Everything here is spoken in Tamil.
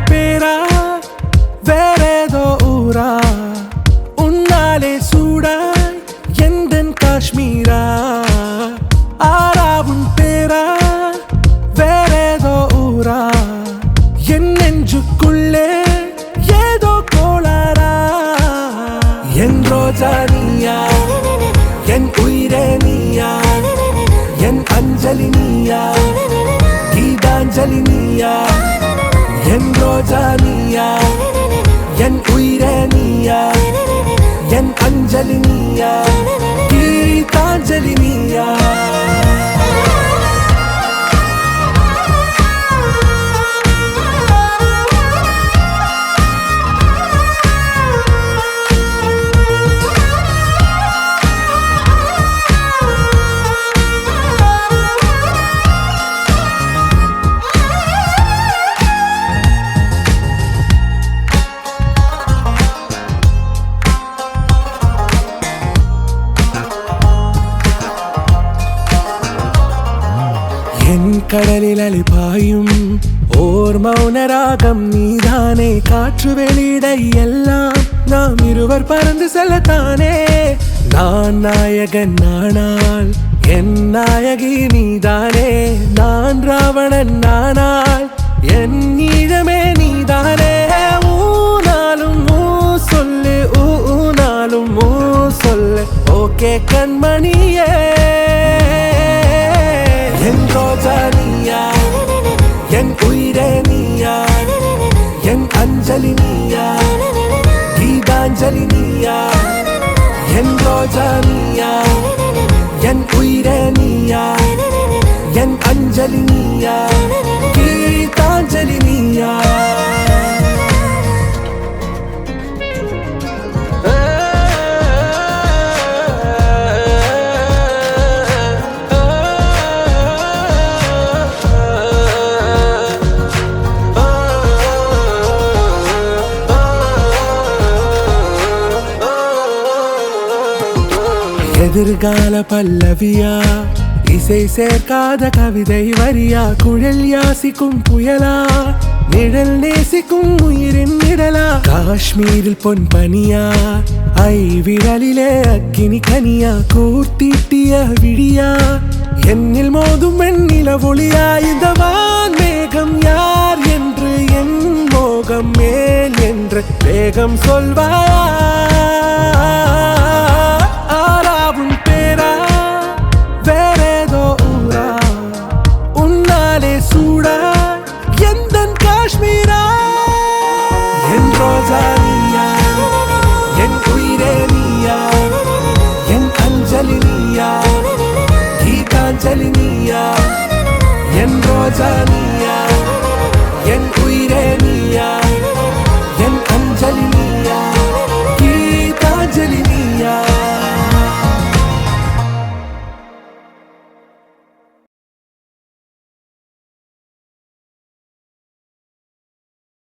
பேரா வேறேதோ ஊரா உன்னாலே சூடாய் எந்தன் காஷ்மீரா ஆராவும் பேரா வேறேதோ ஊரா என் நெஞ்சுக்குள்ளே ஏதோ கோளாரா என் ரோஜா நீயா என் உயிரே நீயா என் அஞ்சலி நீயா கீதாஞ்சலி நீயா என் ரோஜா நீயா என் உயிரே நீயா என் அஞ்சலி நீயா கீதாஞ்சலி நீயா என் கடலில் அலைபாயும் ஓர் மௌன ராகம் நீதானே காற்று வெளியிட எல்லாம் நாம் இருவர் பறந்து செல்லத்தானே நான் நாயகன் நானால் என் நாயகி நீதானே நான் ராவணன் நானால் என் ஈழமே நீதானே ஊனாலும் ஊ சொல்லு ஊனாலும் ஊ சொல்லு ஓகே கண்மணியே என் ரோஜா நீயா என் உயிரே நீயா என் அஞ்சலி நீயா கீதாஞ்சலி நீயா என் ரோஜா நீயா என் உயிரே நீயா என் அஞ்சலி நீயா கீதாஞ்சலி நீயா எதிர்கால பல்லவியா இசை சேர்க்காத கவிதை வரியா குழல் யாசிக்கும் புயலா நிழல் நேசிக்கும் உயிரின் நிழலா காஷ்மீரில் பொன் பனியா ஐ விரலிலே அக்கினி கனியா கூர்த்தீட்டிய விழியா என்னில் மோதும் வெண்ணில ஒளியா இந்த வான் மேகம் யார் என்று என் மோகம் மேல் என்று வேகம் சொல்வாயா காஷ்மீரா என் ரோஜா நீயா என் உயிரே நீயா என் அஞ்சலி நீயா கீதாஞ்சலி நீயா என் ரோஜா நீயா